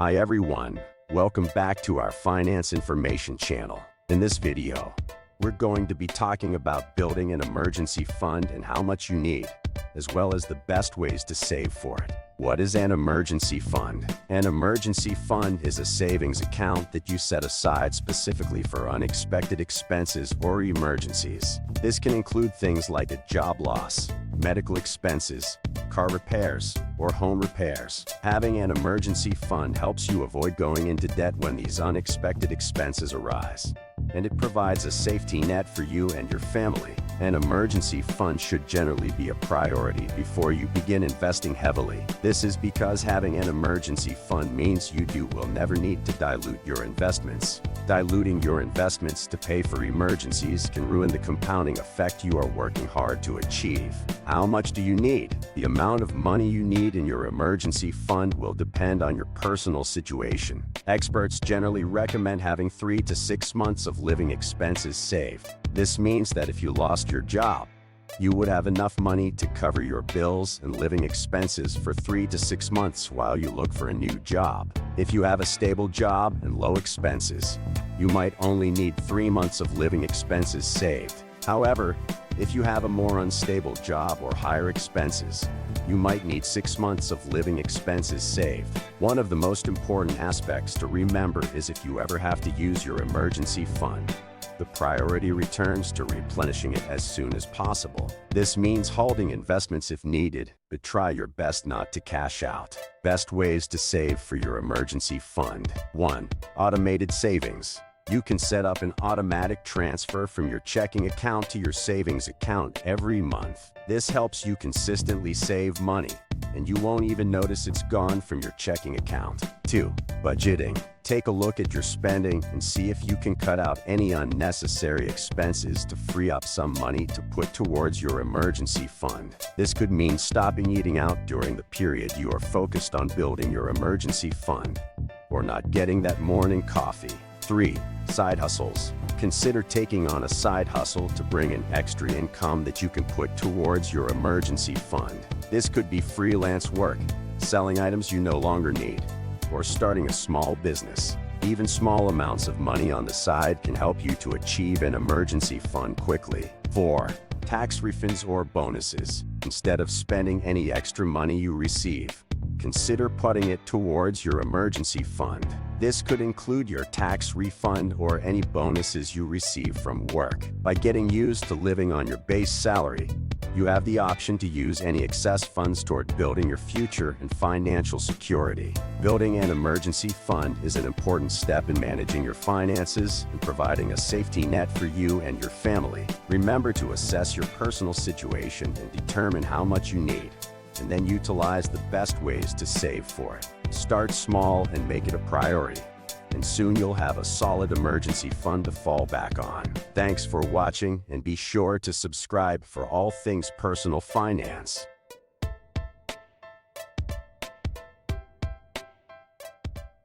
Hi everyone, welcome back to our Finance Information channel. In this video, we're going to be talking about building an emergency fund and how much you need, as well as the best ways to save for it. What is an emergency fund? An emergency fund is a savings account that you set aside specifically for unexpected expenses or emergencies. This can include things like a job loss, medical expenses, car repairs, or home repairs. Having an emergency fund helps you avoid going into debt when these unexpected expenses arise, and it provides a safety net for you and your family. An emergency fund should generally be a priority before you begin investing heavily. This is because having an emergency fund means you will never need to dilute your investments. Diluting your investments to pay for emergencies can ruin the compounding effect you are working hard to achieve. How much do you need? The amount of money you need in your emergency fund will depend on your personal situation. Experts generally recommend having 3 to 6 months of living expenses saved. This means that if you lost your job, you would have enough money to cover your bills and living expenses for 3 to 6 months while you look for a new job. If you have a stable job and low expenses, you might only need 3 months of living expenses saved. However, if you have a more unstable job or higher expenses, you might need 6 months of living expenses saved. One of the most important aspects to remember is if you ever have to use your emergency fund, the priority returns to replenishing it as soon as possible. This means holding investments if needed, but try your best not to cash out. Best ways to save for your emergency fund. 1. Automated savings. You can set up an automatic transfer from your checking account to your savings account every month. This helps you consistently save money, and you won't even notice it's gone from your checking account. 2. Budgeting. Take a look at your spending and see if you can cut out any unnecessary expenses to free up some money to put towards your emergency fund. This could mean stopping eating out during the period you are focused on building your emergency fund, or not getting that morning coffee. 3. Side hustles. Consider taking on a side hustle to bring in extra income that you can put towards your emergency fund. This could be freelance work, selling items you no longer need, or starting a small business. Even small amounts of money on the side can help you to achieve an emergency fund quickly. 4. Tax refunds or bonuses. Instead of spending any extra money you receive, consider putting it towards your emergency fund. This could include your tax refund or any bonuses you receive from work. By getting used to living on your base salary, you have the option to use any excess funds toward building your future and financial security. Building an emergency fund is an important step in managing your finances and providing a safety net for you and your family. Remember to assess your personal situation and determine how much you need, and then utilize the best ways to save for it. Start small and make it a priority, and soon you'll have a solid emergency fund to fall back on. Thanks for watching, and be sure to subscribe for all things personal finance.